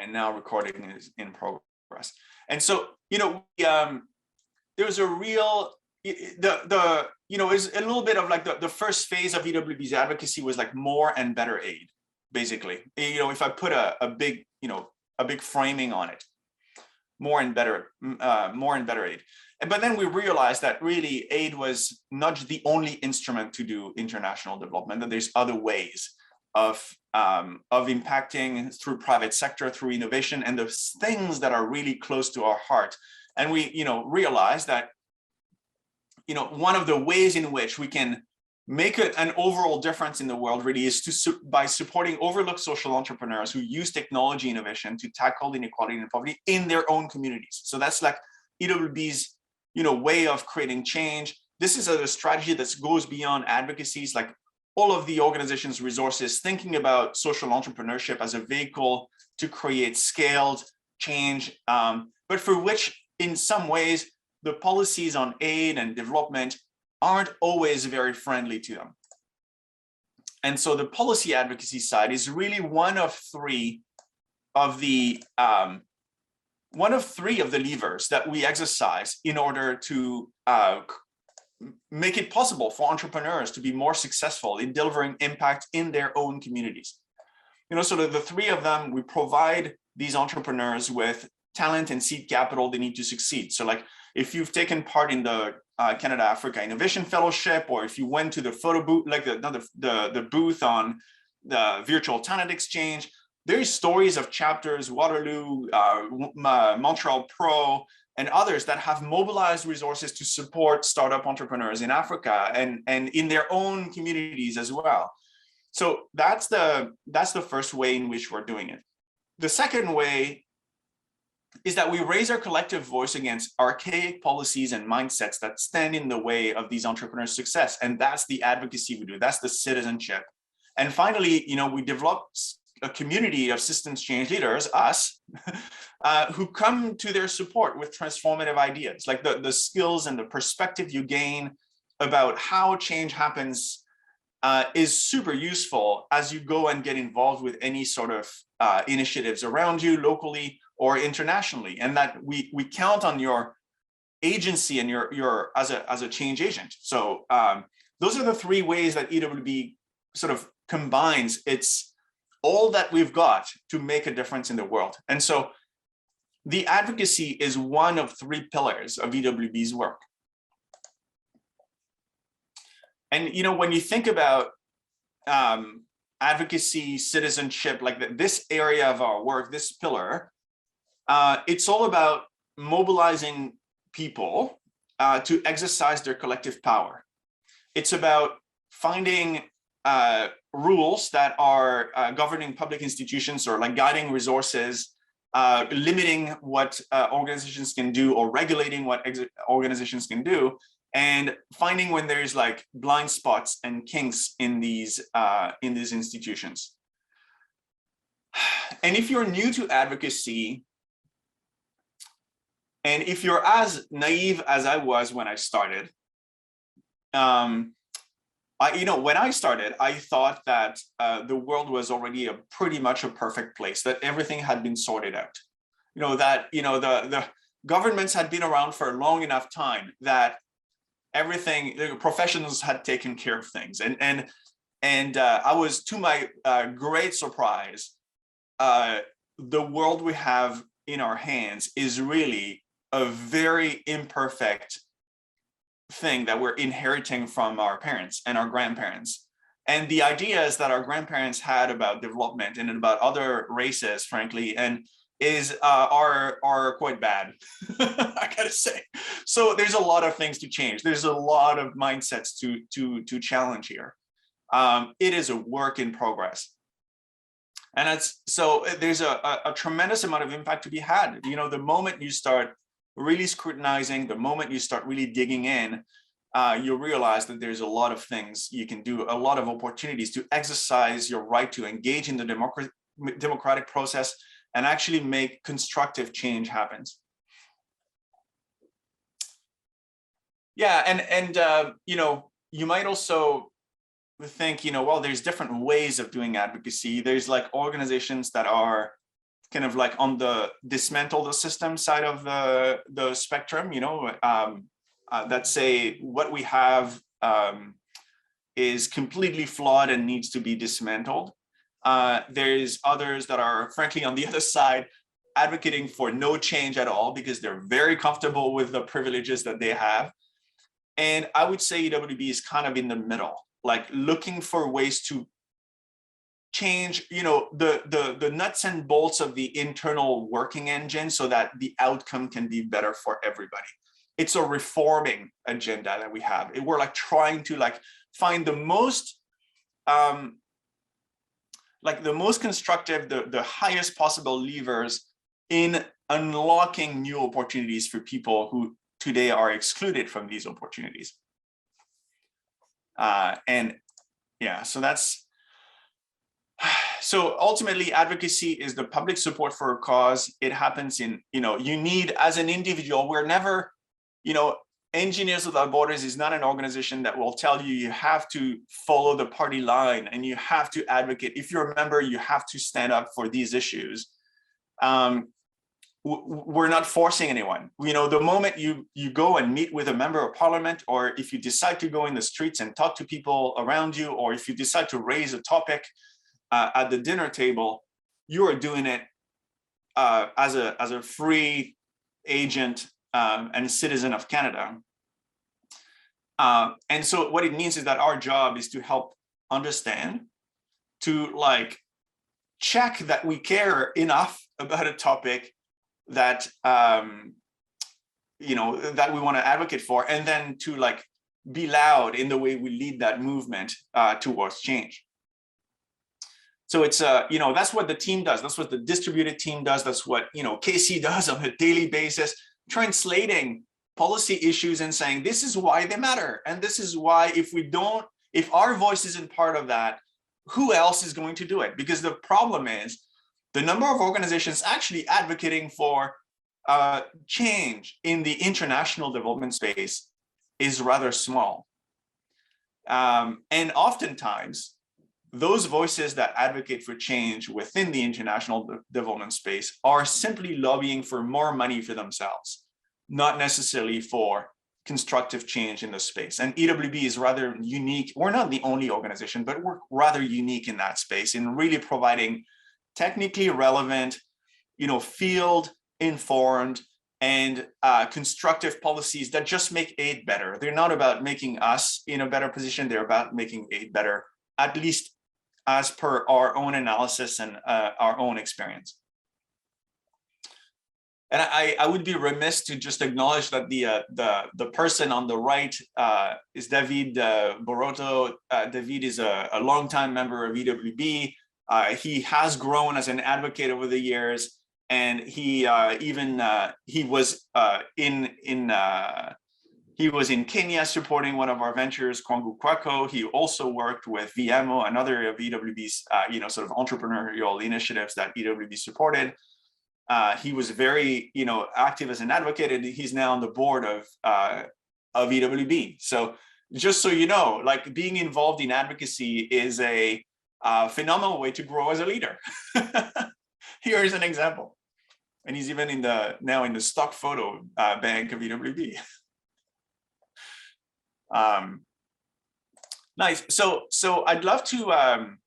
and now recording is in progress. And so, there was a real, it's a little bit of like the first phase of EWB's advocacy was like more and better aid, basically. If I put a big framing on it, more and better aid. But then we realized that really aid was not the only instrument to do international development, that there's other ways of impacting through private sector, through innovation, and the things that are really close to our heart. And we, realized that, one of the ways in which we can make an overall difference in the world really is by supporting overlooked social entrepreneurs who use technology innovation to tackle inequality and poverty in their own communities. So that's like EWB's, way of creating change. This is a strategy that goes beyond advocacies, like all of the organization's resources, thinking about social entrepreneurship as a vehicle to create scaled change, but for which in some ways, the policies on aid and development aren't always very friendly to them. And so the policy advocacy side is really one of three of the levers that we exercise in order to make it possible for entrepreneurs to be more successful in delivering impact in their own communities. So the three of them, we provide these entrepreneurs with talent and seed capital they need to succeed. So like if you've taken part in the Canada Africa Innovation Fellowship, or if you went to the photo booth, like the booth on the virtual talent exchange, there's stories of chapters, Waterloo, Montreal Pro, and others that have mobilized resources to support startup entrepreneurs in Africa and in their own communities as well. So that's the first way in which we're doing it. The second way is that we raise our collective voice against archaic policies and mindsets that stand in the way of these entrepreneurs' success. And that's the advocacy we do. That's the citizenship. And finally, we develop a community of systems change leaders, us, who come to their support with transformative ideas, like the skills and the perspective you gain about how change happens is super useful as you go and get involved with any sort of initiatives around you locally or internationally, and that we count on your agency and your as a change agent. So those are the three ways that EWB sort of combines. It's all that we've got to make a difference in the world. And so the advocacy is one of three pillars of EWB's work. And when you think about advocacy, citizenship, like this area of our work, this pillar, it's all about mobilizing people to exercise their collective power. It's about finding rules that are governing public institutions, or like guiding resources, limiting what organizations can do, or regulating what organizations can do, and finding when there's like blind spots and kinks in these institutions. And if you're new to advocacy, and if you're as naive as I was when I started, when I started, I thought that the world was already pretty much a perfect place, that everything had been sorted out. That the governments had been around for a long enough time that everything, the professionals had taken care of things. And I was, to my great surprise, the world we have in our hands is really a very imperfect thing that we're inheriting from our parents and our grandparents. And the ideas that our grandparents had about development and about other races, frankly, and are quite bad, I gotta say. So there's a lot of things to change. There's a lot of mindsets to challenge here. It is a work in progress. And there's a tremendous amount of impact to be had. The moment you start really scrutinizing, the moment you start really digging in, you realize that there's a lot of things you can do, a lot of opportunities to exercise your right to engage in the democratic process and actually make constructive change happen. Yeah, and you might also think, well, there's different ways of doing advocacy. There's like organizations that are kind of like on the dismantle the system side of the spectrum, that say what we have is completely flawed and needs to be dismantled. There's others that are frankly on the other side advocating for no change at all because they're very comfortable with the privileges that they have. And I would say EWB is kind of in the middle, like looking for ways to change, the nuts and bolts of the internal working engine so that the outcome can be better for everybody. It's a reforming agenda that we have. We're like trying to like find the most constructive, the highest possible levers in unlocking new opportunities for people who today are excluded from these opportunities. And yeah, so ultimately advocacy is the public support for a cause. It happens in, you need, as an individual, we're never, Engineers Without Borders is not an organization that will tell you you have to follow the party line and you have to advocate. If you're a member, you have to stand up for these issues. We're not forcing anyone. The moment you go and meet with a member of parliament, or if you decide to go in the streets and talk to people around you, or if you decide to raise a topic at the dinner table, you are doing it as a free agent and citizen of Canada. And so what it means is that our job is to help understand, to like check that we care enough about a topic that that we want to advocate for, and then to like be loud in the way we lead that movement towards change. So it's that's what the team does. That's what the distributed team does. That's what Casey does on a daily basis, translating policy issues and saying this is why they matter, and this is why if our voice isn't part of that, who else is going to do it? Because the problem is the number of organizations actually advocating for change in the international development space is rather small. And oftentimes, those voices that advocate for change within the international development space are simply lobbying for more money for themselves, not necessarily for constructive change in the space. And EWB is rather unique. We're not the only organization, but we're rather unique in that space in really providing technically relevant, field informed and constructive policies that just make aid better. They're not about making us in a better position. They're about making aid better, at least as per our own analysis and our own experience. And I would be remiss to just acknowledge that the person on the right is David Boroto. David is a longtime member of EWB. He has grown as an advocate over the years, and he was in Kenya supporting one of our ventures, Kwangu Kwako. He also worked with VMO, another of EWB's sort of entrepreneurial initiatives that EWB supported. He was very active as an advocate, and he's now on the board of EWB. So just so you know, like being involved in advocacy is a phenomenal way to grow as a leader. Here is an example, and he's even now in the stock photo bank of EWB. Nice. So I'd love to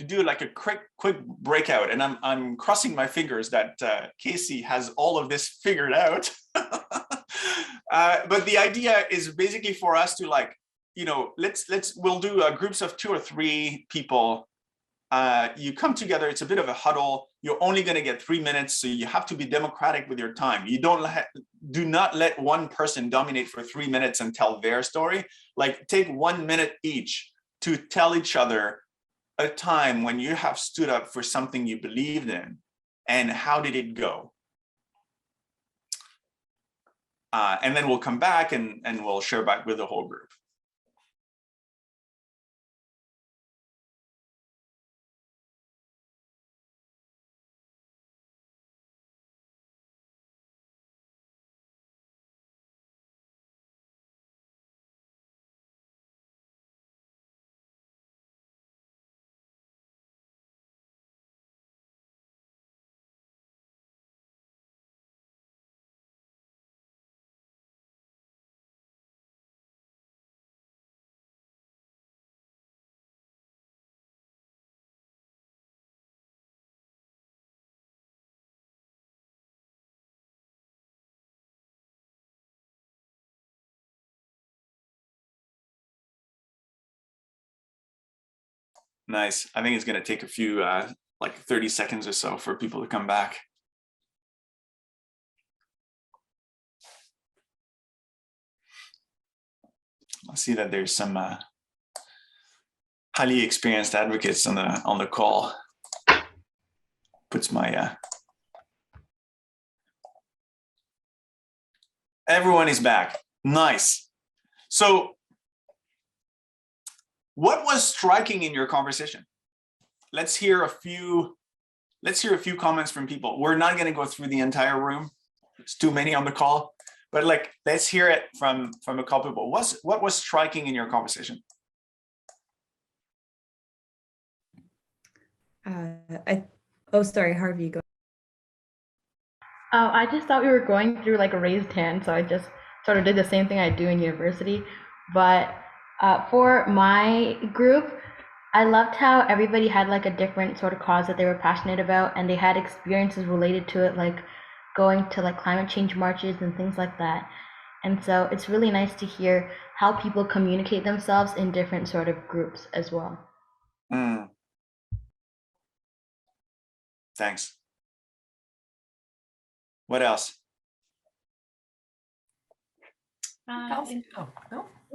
do like a quick breakout, and I'm crossing my fingers that Casey has all of this figured out. But the idea is basically for us to like, we'll do groups of 2 or 3 people. You come together, it's a bit of a huddle. You're only going to get 3 minutes, so you have to be democratic with your time. You do not let one person dominate for 3 minutes and tell their story. Like take 1 minute each to tell each other a time when you have stood up for something you believed in, and how did it go? And then we'll come back and we'll share back with the whole group. Nice. I think it's going to take a few, like 30 seconds or so for people to come back. I see that there's some highly experienced advocates on the call. Puts my everyone is back. Nice. So what was striking in your conversation? Let's hear a few comments from people. We're not going to go through the entire room. There's too many on the call, but like, let's hear it from a couple people. What was striking in your conversation? Sorry, Harvey, go. I just thought we were going through like a raised hand, so I just sort of did the same thing I do in university. But for my group, I loved how everybody had like a different sort of cause that they were passionate about, and they had experiences related to it, like going to like climate change marches and things like that. And so it's really nice to hear how people communicate themselves in different sort of groups as well. Mm. Thanks. What else?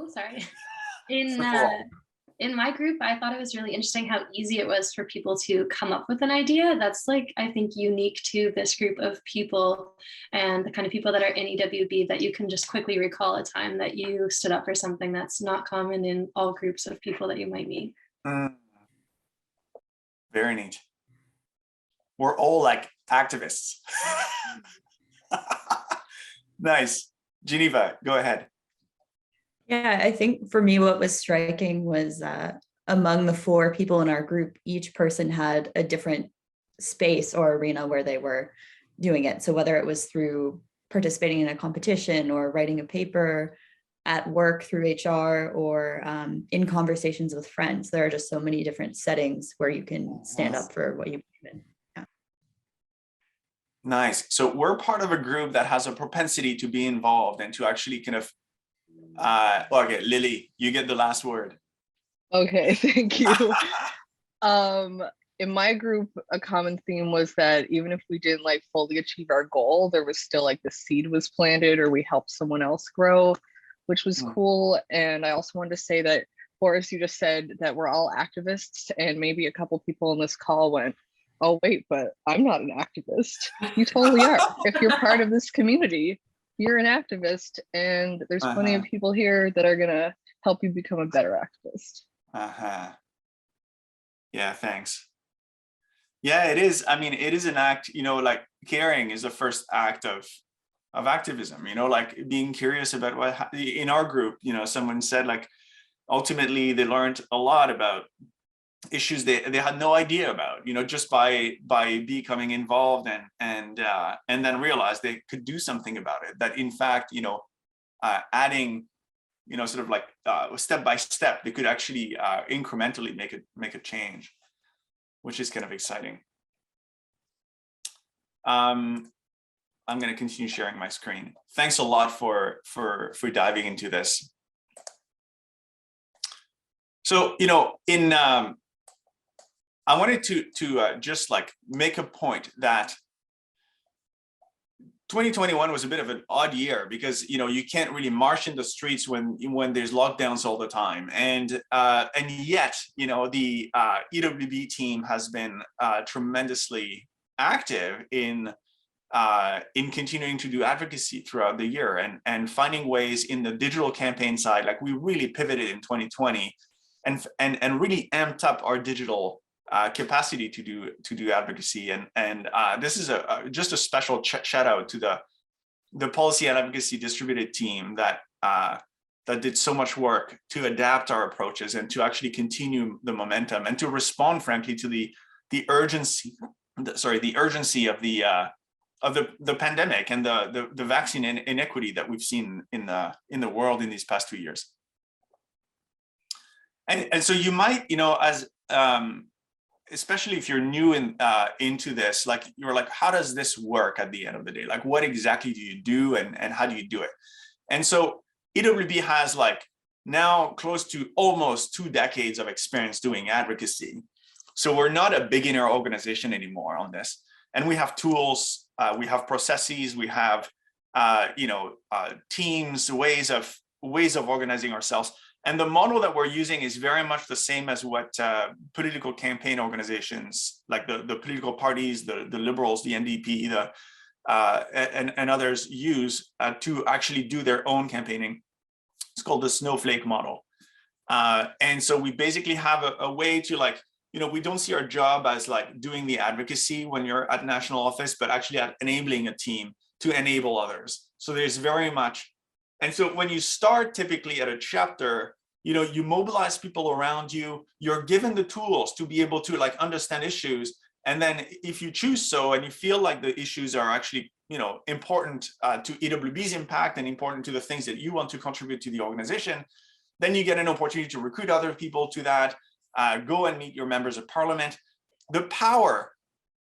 Sorry. In my group, I thought it was really interesting how easy it was for people to come up with an idea. That's like, I think, unique to this group of people and the kind of people that are in EWB, that you can just quickly recall a time that you stood up for something that's not common in all groups of people that you might meet. Mm. Very neat. We're all like activists. Nice. Geneva, go ahead. Yeah, I think for me, what was striking was among the 4 people in our group, each person had a different space or arena where they were doing it. So whether it was through participating in a competition or writing a paper, at work through HR, or in conversations with friends, there are just so many different settings where you can stand up for what you believe in. Yeah. Nice. So we're part of a group that has a propensity to be involved and to actually kind of okay, Lily, you get the last word. Okay, thank you. In my group, a common theme was that even if we didn't like fully achieve our goal, there was still like the seed was planted, or we helped someone else grow, which was cool. And I also wanted to say that, Boris, you just said that we're all activists, and maybe a couple people in this call went, oh wait, but I'm not an activist. You totally are. If you're part of this community, you're an activist, and there's plenty of people here that are gonna help you become a better activist. Yeah, thanks. Yeah, it is. I mean, it is an act, you know, like caring is the first act of activism, you know, like being curious about what in our group, you know, someone said like ultimately they learned a lot about issues they had no idea about, you know, just by becoming involved and then realized they could do something about it, that in fact, you know, adding, you know, sort of like step by step, they could actually incrementally make a change, which is kind of exciting. I'm going to continue sharing my screen. Thanks a lot for diving into this. So, you know, I wanted to just like make a point that 2021 was a bit of an odd year because, you know, you can't really march in the streets when there's lockdowns all the time, and yet, you know, the EWB team has been tremendously active in continuing to do advocacy throughout the year and finding ways in the digital campaign side. Like we really pivoted in 2020 and really amped up our digital capacity to do advocacy, and this is just a special shout out to the policy and advocacy distributed team that did so much work to adapt our approaches and to actually continue the momentum and to respond, frankly, to the urgency of the pandemic and the vaccine inequity that we've seen in the world in these past 2 years. And so you might, you know, as especially if you're new into this, like you're like, how does this work at the end of the day? Like, what exactly do you do, and how do you do it? And so EWB has like now close to almost 2 decades of experience doing advocacy. So we're not a beginner organization anymore on this. And we have tools, we have processes, we have teams, ways of organizing ourselves. And the model that we're using is very much the same as what political campaign organizations, like the political parties, the liberals, the NDP, and others use to actually do their own campaigning. It's called the snowflake model. And so we basically have a way to, like, we don't see our job as like doing the advocacy when you're at national office, but actually at enabling a team to enable others. So there's very much, and so when you start typically at a chapter, you mobilize people around you, you're given the tools to be able to like understand issues. And then if you choose so, and you feel like the issues are actually, important to EWB's impact and important to the things that you want to contribute to the organization, then you get an opportunity to recruit other people to that, go and meet your members of parliament. The power,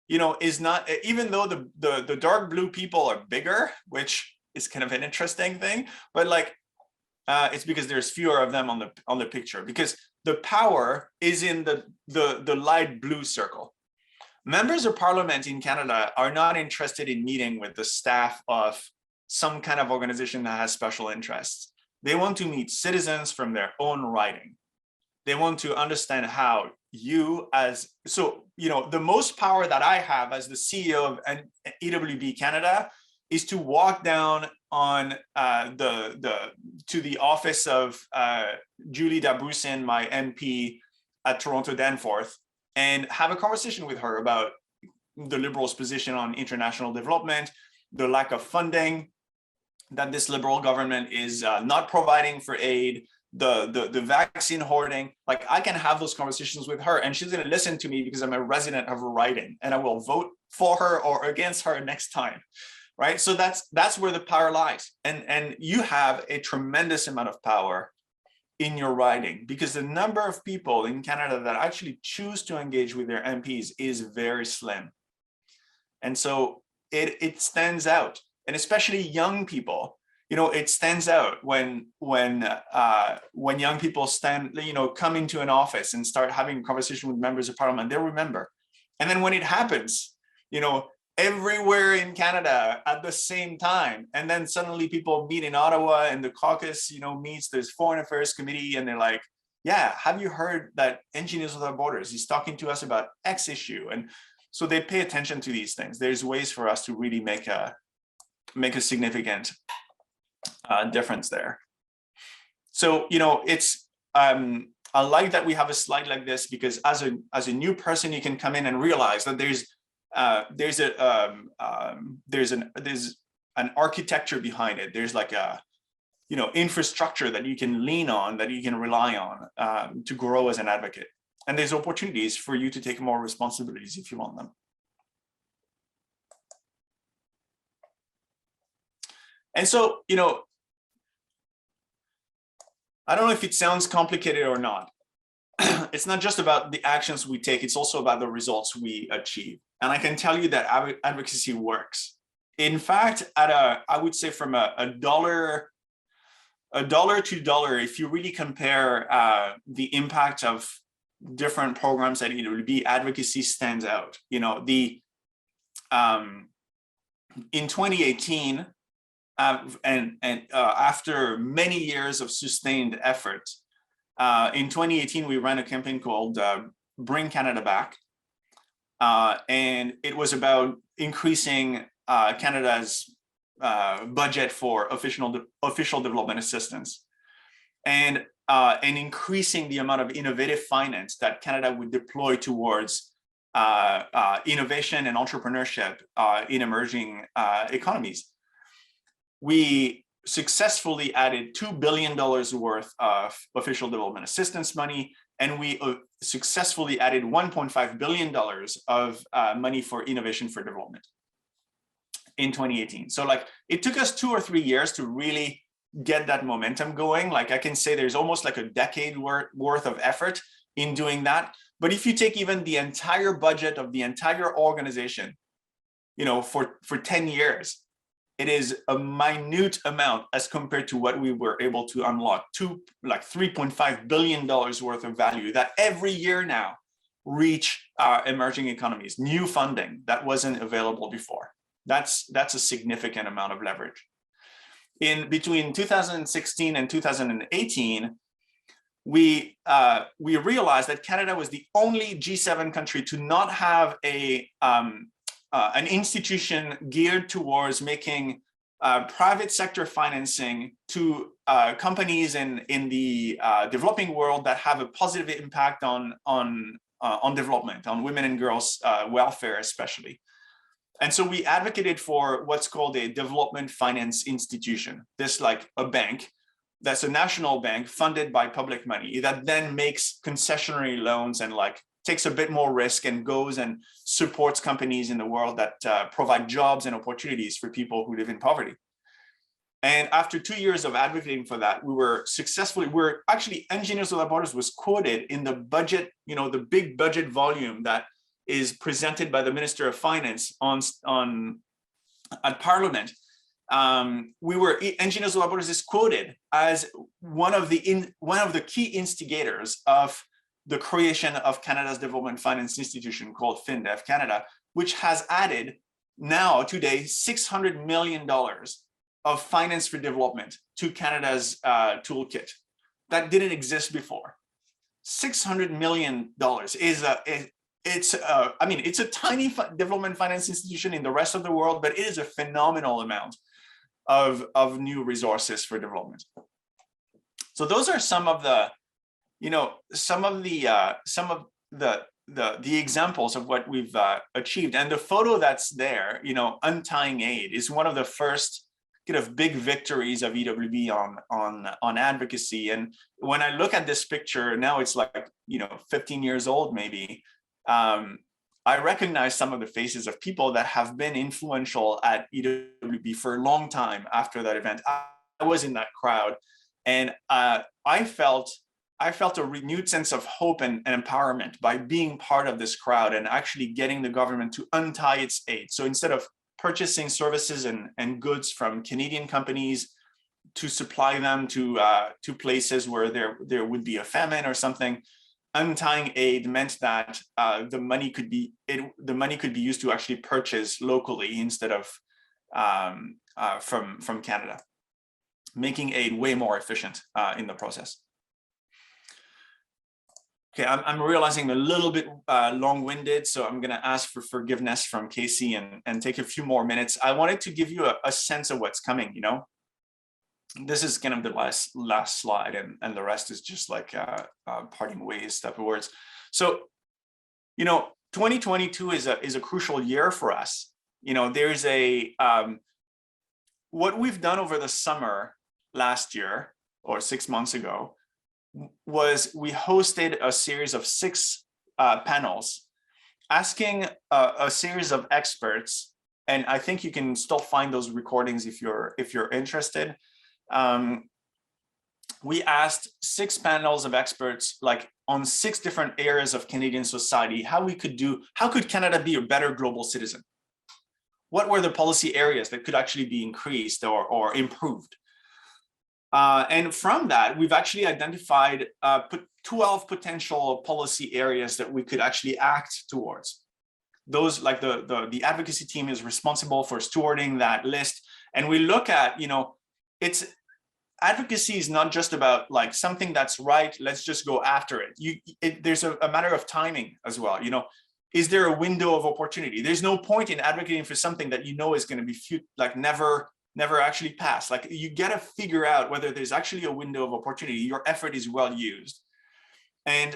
is not, even though the dark blue people are bigger, which is kind of an interesting thing, but like, it's because there's fewer of them on the picture, because the power is in the light blue circle. Members of parliament in Canada are not interested in meeting with the staff of some kind of organization that has special interests. They want to meet citizens from their own riding. They want to understand how the most power that I have as the CEO of EWB Canada is to walk down on to the office of Julie Dabrusin, my MP at Toronto Danforth, and have a conversation with her about the Liberals' position on international development, the lack of funding that this Liberal government is not providing for aid, the vaccine hoarding. Like, I can have those conversations with her, and she's going to listen to me because I'm a resident of her riding, and I will vote for her or against her next time. Right. So that's where the power lies. And you have a tremendous amount of power in your riding, because the number of people in Canada that actually choose to engage with their MPs is very slim. And so it stands out, and especially young people, it stands out when young people come into an office and start having a conversation with members of parliament. They remember. And then when it happens, everywhere in Canada at the same time, and then suddenly people meet in Ottawa, and the caucus meets, there's Foreign Affairs Committee, and they're like, yeah, have you heard that Engineers Without Borders is talking to us about X issue? And so they pay attention to these things. There's ways for us to really make a significant difference there. So it's I like that we have a slide like this, because as a new person, you can come in and realize that there's an architecture behind it. There's like a infrastructure that you can lean on, that you can rely on to grow as an advocate. And there's opportunities for you to take more responsibilities if you want them. And so, I don't know if it sounds complicated or not. It's not just about the actions we take, it's also about the results we achieve. And I can tell you that advocacy works. In fact, I would say from a dollar to dollar, if you really compare the impact of different programs at EWB, advocacy stands out. In 2018, after many years of sustained effort, in 2018, we ran a campaign called Bring Canada Back. And it was about increasing Canada's budget for official development assistance, and increasing the amount of innovative finance that Canada would deploy towards innovation and entrepreneurship in emerging economies. We successfully added $2 billion worth of official development assistance money, and we successfully added $1.5 billion of money for innovation for development in 2018. So like, it took us 2 or 3 years to really get that momentum going. Like, I can say there's almost like a decade worth of effort in doing that. But if you take even the entire budget of the entire organization, for 10 years, it is a minute amount as compared to what we were able to unlock, like $3.5 billion worth of value that every year now reach emerging economies, new funding that wasn't available before. That's a significant amount of leverage. In between 2016 and 2018, we realized that Canada was the only G7 country to not have an institution geared towards making private sector financing to companies in the developing world that have a positive impact on development, on women and girls' welfare especially. And so we advocated for what's called a development finance institution. This like a bank that's a national bank funded by public money that then makes concessionary loans and like takes a bit more risk and goes and supports companies in the world that provide jobs and opportunities for people who live in poverty. And after 2 years of advocating for that, we were successfully, actually Engineers Without Borders was quoted in the budget, the big budget volume that is presented by the Minister of Finance at Parliament. Engineers Without Borders is quoted as one of the key instigators of the creation of Canada's Development Finance Institution called FinDev Canada, which has added now today $600 million of finance for development to Canada's toolkit that didn't exist before. $600 million it's a tiny development finance institution in the rest of the world, but it is a phenomenal amount of new resources for development. So those are some of the examples of what we've achieved. And the photo that's there, untying aid, is one of the first kind of big victories of EWB on advocacy. And when I look at this picture now, it's like 15 years old maybe. I recognize some of the faces of people that have been influential at EWB for a long time after that event. I was in that crowd, and I felt a renewed sense of hope and empowerment by being part of this crowd and actually getting the government to untie its aid. So instead of purchasing services and goods from Canadian companies to supply them to places where there would be a famine or something, untying aid meant that the money could be used to actually purchase locally instead of from Canada, making aid way more efficient in the process. Okay, I'm realizing I'm a little bit long-winded, so I'm going to ask for forgiveness from Casey and take a few more minutes. I wanted to give you a sense of what's coming. This is kind of the last slide, and the rest is just like parting ways type of words. So, 2022 is a crucial year for us. There's what we've done over the summer last year or 6 months ago was we hosted a series of 6 panels asking a series of experts, and I think you can still find those recordings if you're interested. We asked 6 panels of experts, like on 6 different areas of Canadian society, how could Canada be a better global citizen? What were the policy areas that could actually be increased or improved? And from that, we've actually identified 12 potential policy areas that we could actually act towards. Those, like the advocacy team is responsible for stewarding that list. And we look at, advocacy is not just about like something that's right, let's just go after it. There's a matter of timing as well. Is there a window of opportunity? There's no point in advocating for something that is going to be never actually pass. Like, you got to figure out whether there's actually a window of opportunity, your effort is well used. And,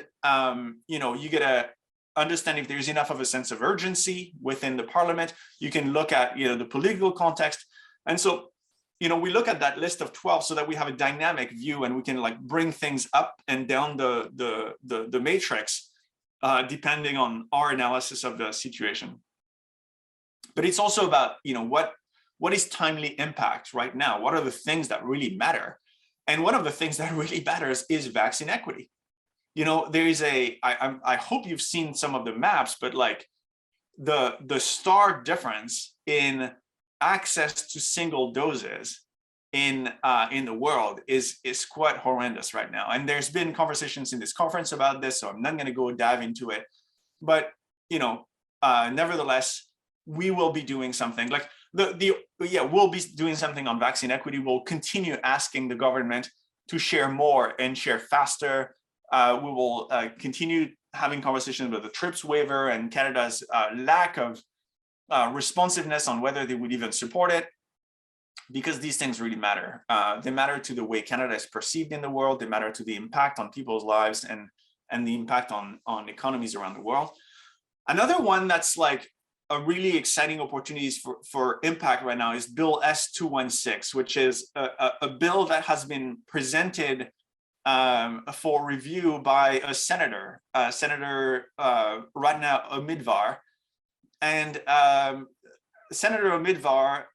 you got to understand if there's enough of a sense of urgency within the parliament. You can look at, the political context. And so, we look at that list of 12 so that we have a dynamic view and we can like bring things up and down the matrix, depending on our analysis of the situation. But it's also about, what is timely impact right now? What are the things that really matter? And one of the things that really matters is vaccine equity. There is I hope you've seen some of the maps, but like the stark difference in access to single doses in the world is quite horrendous right now. And there's been conversations in this conference about this, so I'm not going to go dive into it. But nevertheless, we will be doing something like we'll be doing something on vaccine equity. We'll continue asking the government to share more and share faster. We will continue having conversations about the TRIPS waiver and Canada's lack of responsiveness on whether they would even support it, because these things really matter. They matter to the way Canada is perceived in the world. They matter to the impact on people's lives and the impact on economies around the world. Another one that's like a really exciting opportunities for impact right now is Bill S-216, which is a bill that has been presented for review by a senator, Senator Ratna Amidvar. And Senator Amidvar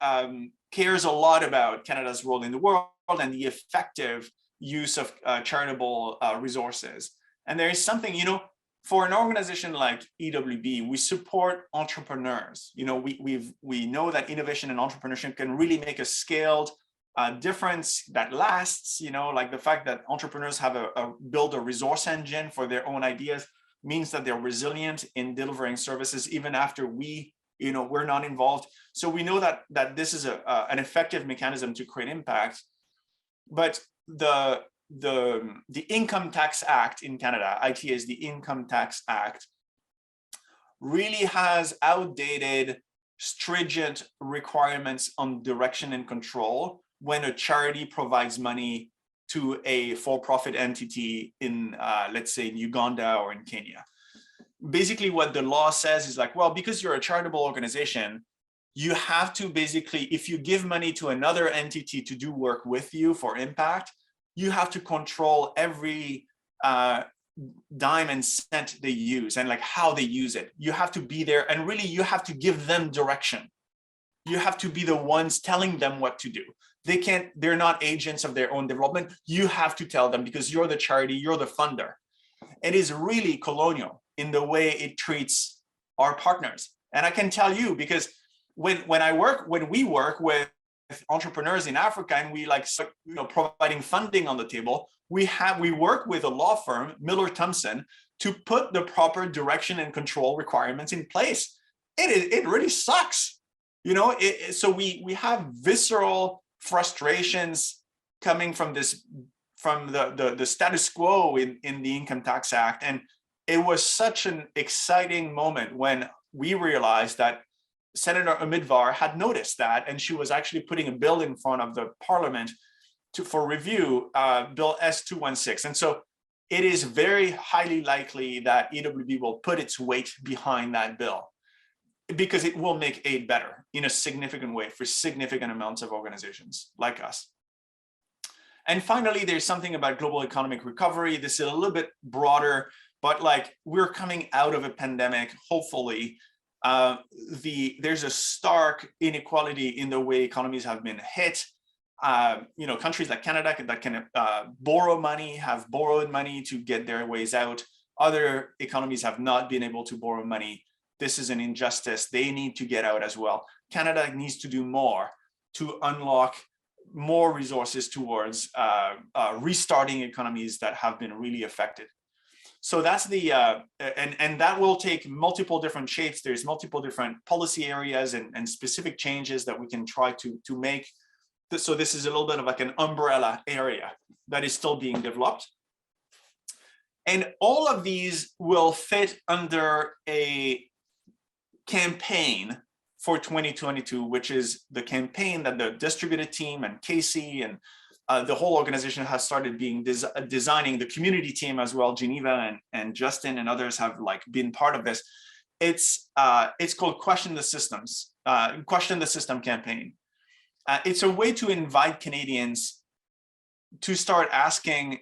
cares a lot about Canada's role in the world and the effective use of charitable resources. And there is something, for an organization like EWB, we support entrepreneurs. We know that innovation and entrepreneurship can really make a scaled difference that lasts. Like the fact that entrepreneurs have build a resource engine for their own ideas means that they're resilient in delivering services even after we're not involved. So we know that this is an effective mechanism to create impact. But the Income Tax Act in Canada, ITA is the Income Tax Act, really has outdated, stringent requirements on direction and control when a charity provides money to a for-profit entity in, let's say, in Uganda or in Kenya. Basically, what the law says is like, well, because you're a charitable organization, you have to basically, if you give money to another entity to do work with you for impact, you have to control every dime and cent they use and like how they use it. You have to be there, and really you have to give them direction. You have to be the ones telling them what to do. They're not agents of their own development. You have to tell them because you're the charity, you're the funder. It is really colonial in the way it treats our partners. And I can tell you, because when we work with entrepreneurs in Africa and we providing funding on the table, we work with a law firm, Miller Thompson, to put the proper direction and control requirements in place. It really sucks, so we have visceral frustrations coming from the status quo in the Income Tax Act. And it was such an exciting moment when we realized that Senator Amidvar had noticed that, and she was actually putting a bill in front of the Parliament for review, Bill S-216. And so it is very highly likely that EWB will put its weight behind that bill, because it will make aid better in a significant way for significant amounts of organizations like us. And finally, there's something about global economic recovery. This is a little bit broader, but we're coming out of a pandemic, hopefully. There's a stark inequality in the way economies have been hit. Countries like Canada that can borrow money have borrowed money to get their ways out. Other economies have not been able to borrow money. This is an injustice. They need to get out as well. Canada needs to do more to unlock more resources towards restarting economies that have been really affected. So that's and that will take multiple different shapes. There's multiple different policy areas and specific changes that we can try to make. So this is a little bit of like an umbrella area that is still being developed. And all of these will fit under a campaign for 2022, which is the campaign that the distributed team and Casey and the whole organization has started designing. The community team as well, Geneva and Justin and others have been part of this. It's called Question the System campaign. It's a way to invite Canadians to start asking,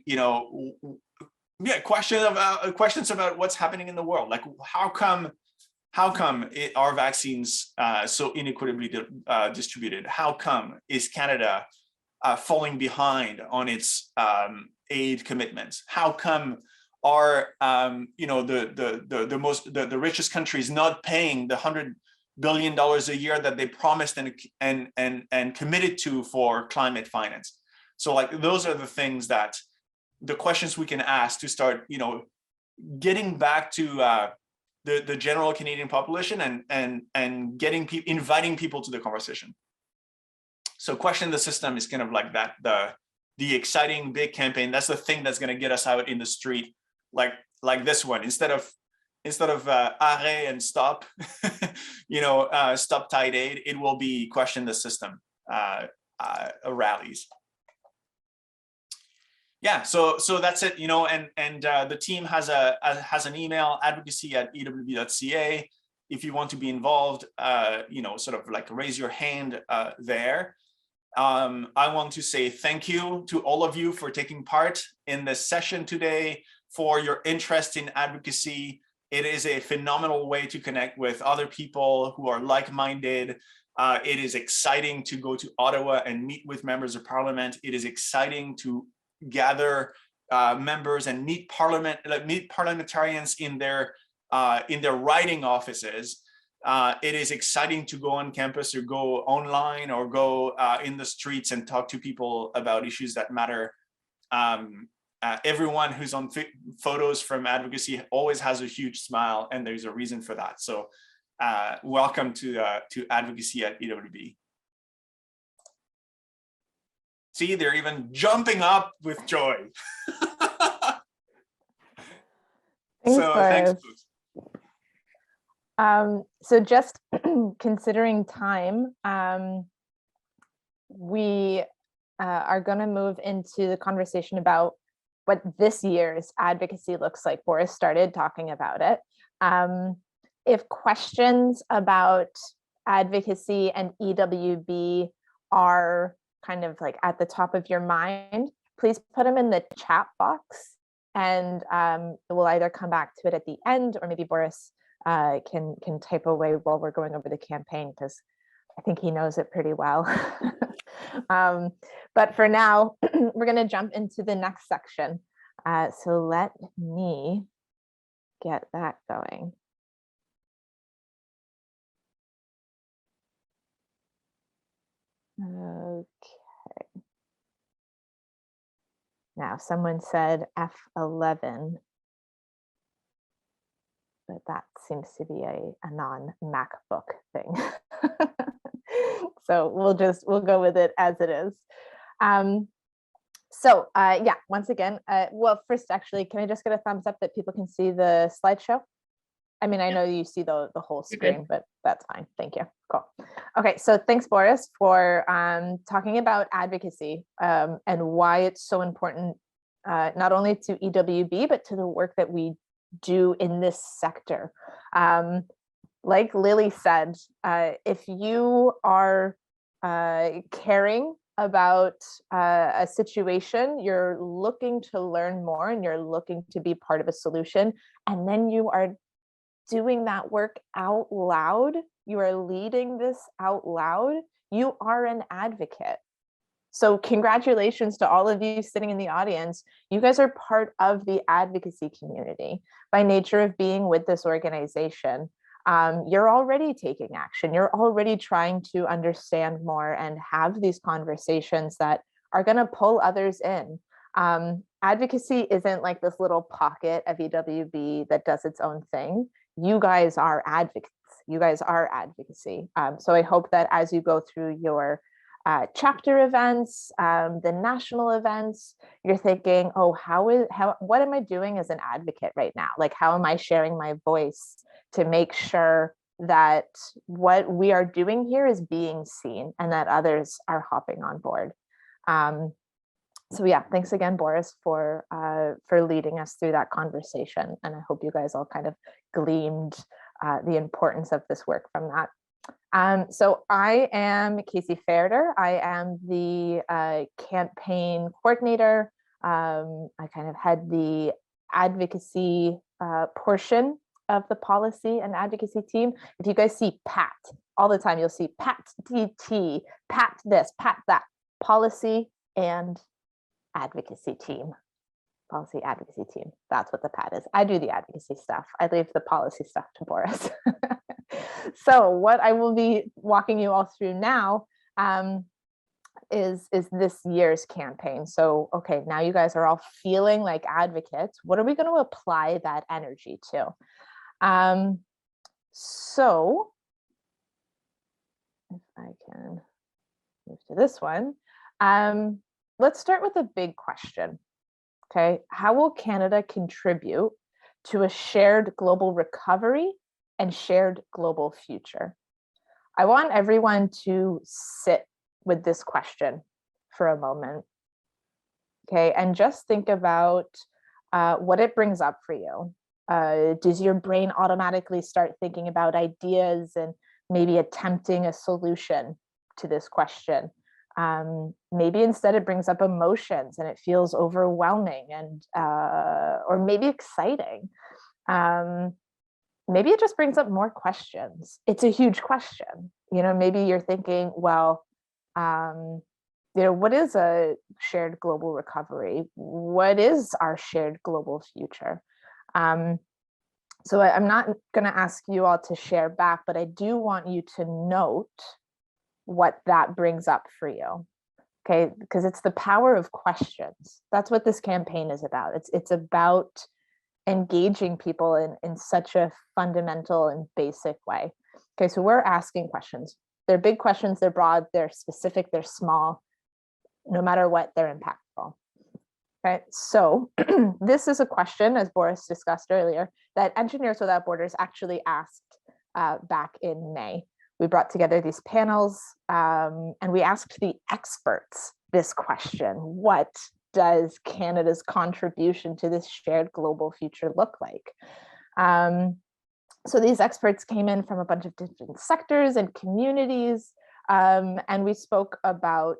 questions about what's happening in the world. Like, how come are vaccines so inequitably distributed? How come is Canada falling behind on its aid commitments? How come are the richest countries not paying the $100 billion a year that they promised and committed to for climate finance. So like those are the things that the questions we can ask to start, you know, getting back to the general Canadian population and getting inviting people to the conversation. So question the system is kind of like that, the exciting big campaign. That's the thing that's going to get us out in the street, like this one. Instead of arrêt and stop, you know, stop tide aid, it will be question the system rallies. Yeah, so that's it, you know, and the team has an email, advocacy@ewb.ca. If you want to be involved, you know, sort of like raise your hand there. I want to say thank you to all of you for taking part in this session today, for your interest in advocacy. It is a phenomenal way to connect with other people who are like-minded. It is exciting to go to Ottawa and meet with members of parliament. It is exciting to gather members and meet parliamentarians in their riding offices. It is exciting to go on campus or go online or go in the streets and talk to people about issues that matter. Everyone who's on photos from advocacy always has a huge smile, and there's a reason for that. So welcome to advocacy at EWB. See, they're even jumping up with joy. Thanks. So just considering time, we are going to move into the conversation about what this year's advocacy looks like. Boris started talking about it. If questions about advocacy and EWB are kind of like at the top of your mind, please put them in the chat box, and we'll either come back to it at the end, or maybe Boris can type away while we're going over the campaign, because I think he knows it pretty well. But for now, we're going to jump into the next section. So let me get that going. Okay. Now, someone said F11, but that seems to be a non-MacBook thing. So we'll go with it as it is. Yeah, once again, well, first, actually, can I just get a thumbs up that people can see the slideshow? I mean, I know you see the whole screen, but that's fine. Thank you. Cool. Okay, so thanks, Boris, for talking about advocacy and why it's so important, not only to EWB, but to the work that we do in this sector. Like Lily said, if you are caring about a situation, you're looking to learn more and you're looking to be part of a solution, and then you are doing that work out loud, you are leading this out loud, you are an advocate. So congratulations to all of you sitting in the audience. You guys are part of the advocacy community by nature of being with this organization. You're already taking action. You're already trying to understand more and have these conversations that are going to pull others in. Advocacy isn't like this little pocket of EWB that does its own thing. You guys are advocates. You guys are advocacy. So I hope that as you go through your chapter events, the national events, you're thinking, oh, what am I doing as an advocate right now? Like, how am I sharing my voice to make sure that what we are doing here is being seen and that others are hopping on board? So yeah, thanks again, Boris, for leading us through that conversation. And I hope you guys all kind of gleaned the importance of this work from that. So I am Casey Fairder. I am the campaign coordinator. I kind of had the advocacy portion of the policy and advocacy team. If you guys see Pat all the time, you'll see Pat DT, Pat this, Pat that, policy and advocacy team. Policy advocacy team. That's what the Pat is. I do the advocacy stuff. I leave the policy stuff to Boris. So what I will be walking you all through now is this year's campaign. So, okay, now you guys are all feeling like advocates. What are we going to apply that energy to? So if I can move to this one, let's start with a big question. Okay, how will Canada contribute to a shared global recovery and shared global future? I want everyone to sit with this question for a moment. Okay, and just think about what it brings up for you. Does your brain automatically start thinking about ideas and maybe attempting a solution to this question? Maybe instead it brings up emotions and it feels overwhelming and or maybe exciting. Maybe it just brings up more questions. It's a huge question. Maybe you're thinking, well, what is a shared global recovery? What is our shared global future? So I'm not going to ask you all to share back, but I do want you to note what that brings up for you. Okay, because it's the power of questions. That's what this campaign is about. It's about engaging people in such a fundamental and basic way. Okay, so we're asking questions. They're big questions, they're broad, they're specific, they're small. No matter what, they're impactful. Okay, so this is a question, as Boris discussed earlier, that Engineers Without Borders actually asked back in May. We brought together these panels and we asked the experts this question: what does Canada's contribution to this shared global future look like? So these experts came in from a bunch of different sectors and communities, and we spoke about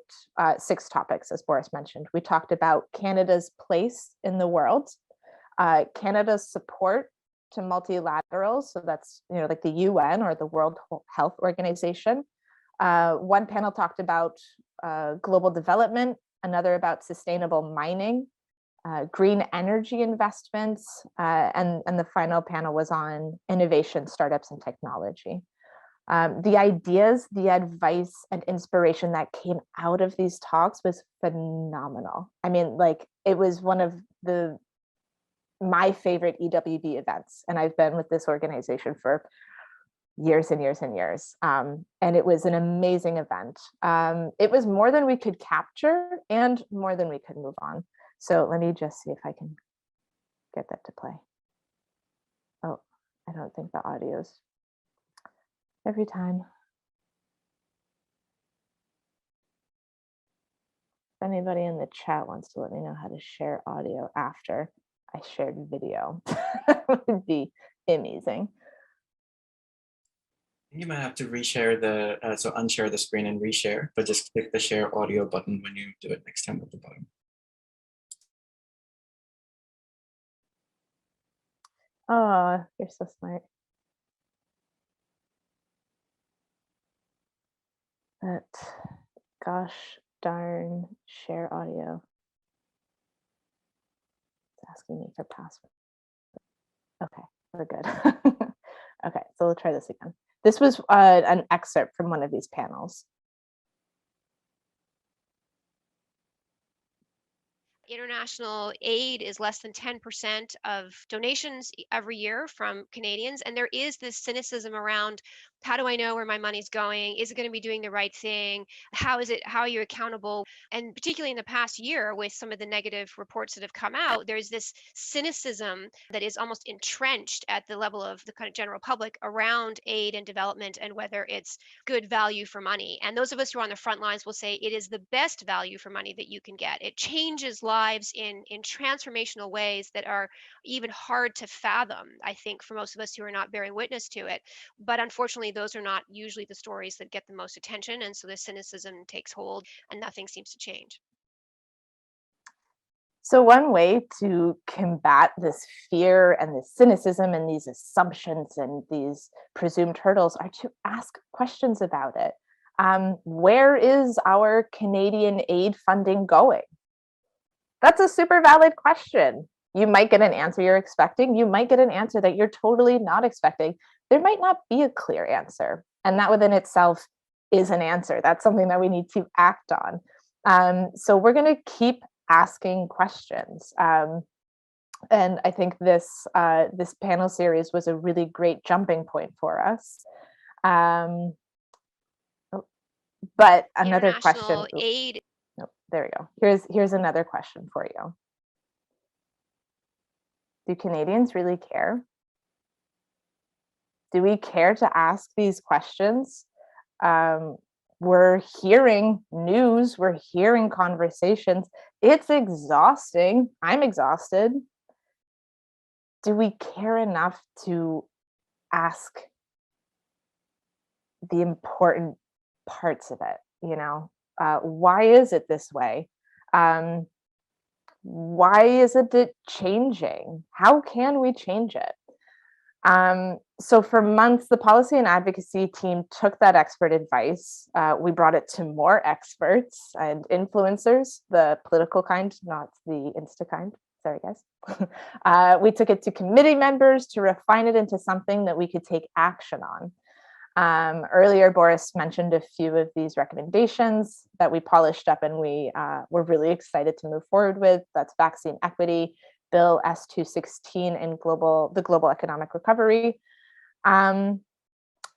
6 topics, as Boris mentioned. We talked about Canada's place in the world, Canada's support to multilaterals, so that's like the UN or the World Health Organization. One panel talked about global development, another about sustainable mining, green energy investments, and the final panel was on innovation, startups, and technology. The ideas, the advice, and inspiration that came out of these talks was phenomenal. I mean, it was one of my favorite EWB events, and I've been with this organization for years and years and years. And it was an amazing event. It was more than we could capture and more than we could move on. So let me just see if I can get that to play. Oh, I don't think the audio's every time. If anybody in the chat wants to let me know how to share audio after I shared video, that would be amazing. You might have to reshare so unshare the screen and reshare, but just click the share audio button when you do it next time at the bottom. Oh, you're so smart. But gosh darn share audio. It's asking me for password. Okay, we're good. Okay, so we'll try this again. This was an excerpt from one of these panels. International aid is less than 10% of donations every year from Canadians. And there is this cynicism around, how do I know where my money's going? Is it going to be doing the right thing? How are you accountable? And particularly in the past year, with some of the negative reports that have come out, there's this cynicism that is almost entrenched at the level of the kind of general public around aid and development and whether it's good value for money. And those of us who are on the front lines will say it is the best value for money that you can get. It changes lives in transformational ways that are even hard to fathom, I think, for most of us who are not bearing witness to it. But unfortunately, those are not usually the stories that get the most attention. And so the cynicism takes hold and nothing seems to change. So one way to combat this fear and this cynicism and these assumptions and these presumed hurdles are to ask questions about it. Where is our Canadian aid funding going? That's a super valid question. You might get an answer you're expecting. You might get an answer that you're totally not expecting. there might not be a clear answer. And that within itself is an answer. That's something that we need to act on. So we're going to keep asking questions. And I think this panel series was a really great jumping point for us. But another question. International aid. No, there we go. Here's another question for you. Do Canadians really care? Do we care to ask these questions? We're hearing news, we're hearing conversations. It's exhausting. I'm exhausted. Do we care enough to ask the important parts of it? You know, why is it this way? Why isn't it changing? How can we change it? So for months, the policy and advocacy team took that expert advice. We brought it to more experts and influencers, the political kind, not the Insta kind. Sorry, guys. We took it to committee members to refine it into something that we could take action on. Earlier, Boris mentioned a few of these recommendations that we polished up and we were really excited to move forward with. That's vaccine equity, Bill S216, and the global economic recovery.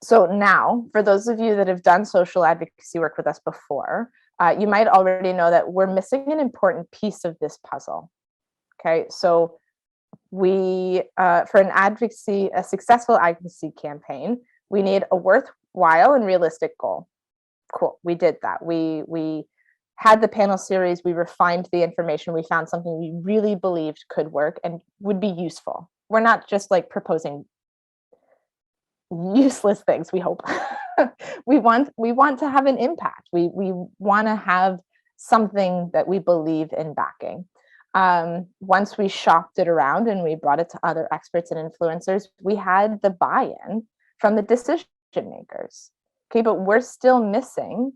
So now, for those of you that have done social advocacy work with us before, you might already know that we're missing an important piece of this puzzle. Okay, so we, for a successful advocacy campaign, we need a worthwhile and realistic goal. Cool, we did that. We had the panel series, we refined the information, we found something we really believed could work and would be useful. We're not just like proposing useless things, we hope. we want to have an impact. We want to have something that we believe in backing. Once we shopped it around and we brought it to other experts and influencers, we had the buy-in from the decision makers. Okay, but we're still missing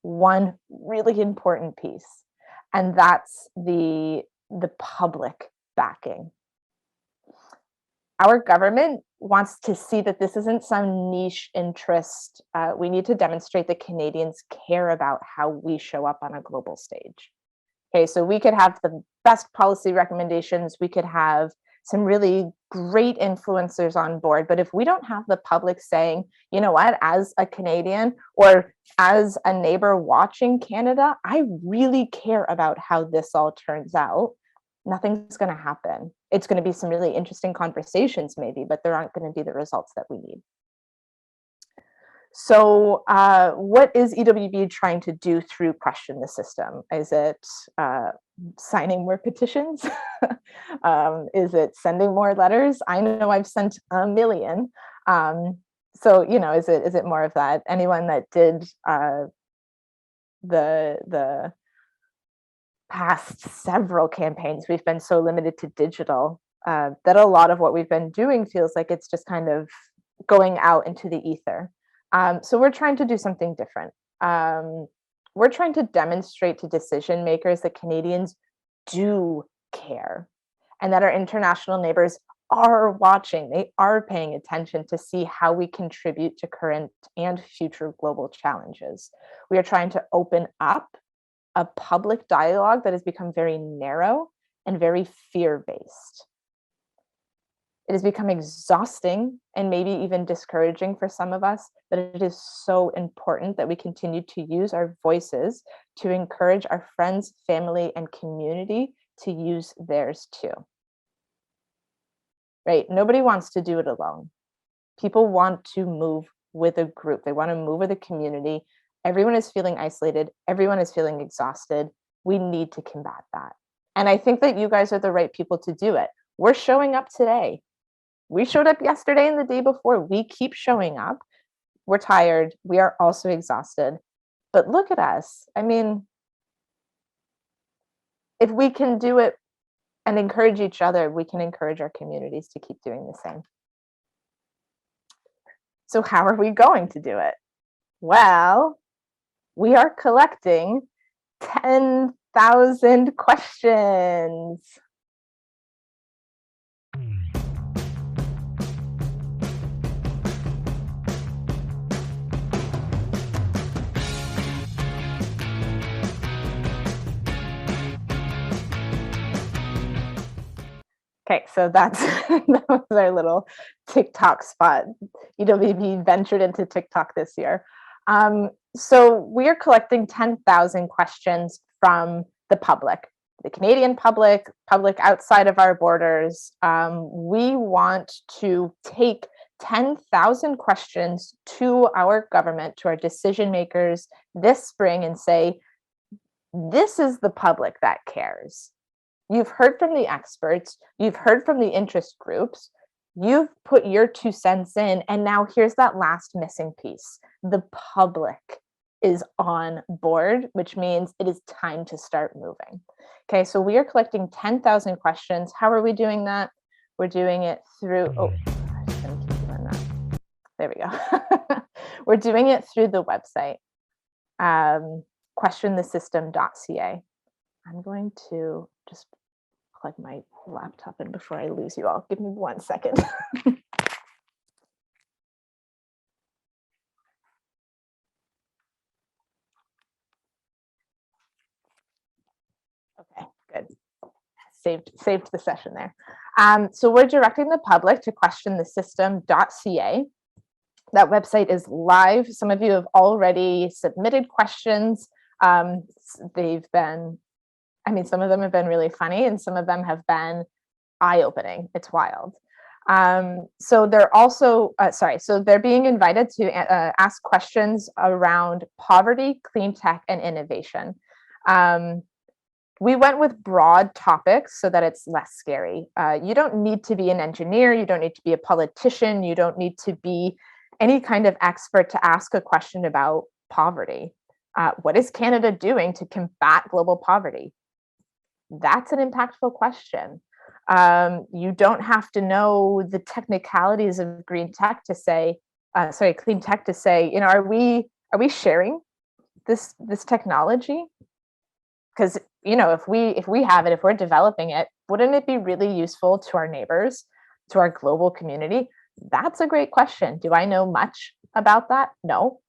one really important piece, and that's the public backing. Our government wants to see that this isn't some niche interest. We need to demonstrate that Canadians care about how we show up on a global stage. Okay, so we could have the best policy recommendations, we could have some really great influencers on board, but if we don't have the public saying, you know what, as a Canadian or as a neighbor watching Canada, I really care about how this all turns out, nothing's going to happen. It's going to be some really interesting conversations maybe, but there aren't going to be the results that we need. So what is EWB trying to do through Question the System? Is it signing more petitions? Is it sending more letters? I know I've sent 1 million. So, you know, is it more of that? Anyone that did the past several campaigns, we've been so limited to digital that a lot of what we've been doing feels like it's just kind of going out into the ether. So we're trying to do something different. We're trying to demonstrate to decision makers that Canadians do care and that our international neighbors are watching, they are paying attention to see how we contribute to current and future global challenges. We are trying to open up a public dialogue that has become very narrow and very fear-based. It has become exhausting and maybe even discouraging for some of us, but it is so important that we continue to use our voices to encourage our friends, family, and community to use theirs too. Right? Nobody wants to do it alone. People want to move with a group. They want to move with a community. Everyone is feeling isolated. Everyone is feeling exhausted. We need to combat that. And I think that you guys are the right people to do it. We're showing up today. We showed up yesterday and the day before. We keep showing up. We're tired. We are also exhausted. But look at us. I mean, if we can do it and encourage each other, we can encourage our communities to keep doing the same. So how are we going to do it? Well, we are collecting 10,000 questions. Okay, so that's that was our little TikTok spot. EWB ventured into TikTok this year. So we are collecting 10,000 questions from the public, the Canadian public, public outside of our borders. We want to take 10,000 questions to our government, to our decision makers this spring and say, this is the public that cares. You've heard from the experts, you've heard from the interest groups, you've put your 2 cents in, and now here's that last missing piece. The public is on board, which means it is time to start moving. Okay, so we are collecting 10,000 questions. How are we doing that? We're doing it through, oh, I'm just gonna keep doing that. There we go. We're doing it through the website, questionthesystem.ca. I'm going to just plug my laptop in before I lose you all. Give me 1 second. Okay, good. Saved the session there. So we're directing the public to questionthesystem.ca. That website is live. Some of you have already submitted questions. They've been, I mean, some of them have been really funny and some of them have been eye-opening. It's wild. So they're also, so they're being invited to ask questions around poverty, clean tech, and innovation. We went with broad topics so that it's less scary. You don't need to be an engineer, you don't need to be a politician, you don't need to be any kind of expert to ask a question about poverty. What is Canada doing to combat global poverty? That's an impactful question. You don't have to know the technicalities of green tech to say, clean tech to say, you know, are we sharing this technology? Because, you know, if we have it, if we're developing it, wouldn't it be really useful to our neighbors, to our global community? That's a great question. Do I know much about that? No.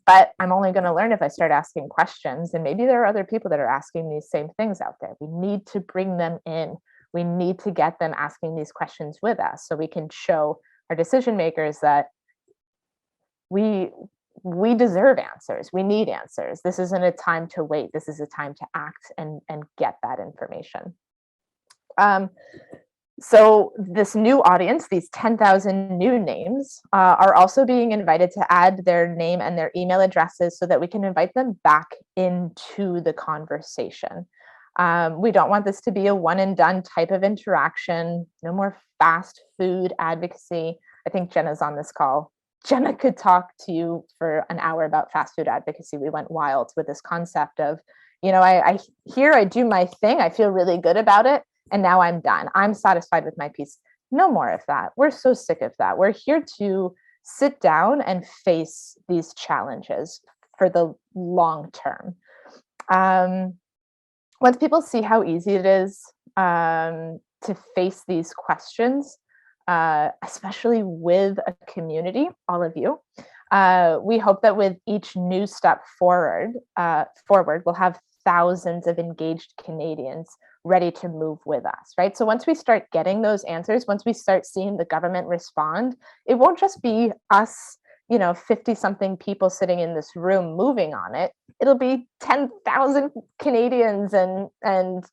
But I'm only going to learn if I start asking questions. And maybe there are other people that are asking these same things out there. We need to bring them in. We need to get them asking these questions with us so we can show our decision makers that we deserve answers. We need answers. This isn't a time to wait. This is a time to act and get that information. So this new audience, these 10,000 new names, are also being invited to add their name and their email addresses so that we can invite them back into the conversation. We don't want this to be a one and done type of interaction. No more fast food advocacy. I think Jenna's on this call. Jenna could talk to you for an hour about fast food advocacy. We went wild with this concept of, you know, I do my thing. I feel really good about it. And now I'm done. I'm satisfied with my piece. No more of that. We're so sick of that. We're here to sit down and face these challenges for the long term. Once people see how easy it is to face these questions, especially with a community, all of you, we hope that with each new step forward, we'll have thousands of engaged Canadians ready to move with us, right? So once we start getting those answers, once we start seeing the government respond, it won't just be us, you know, 50-something people sitting in this room moving on it. It'll be 10,000 Canadians and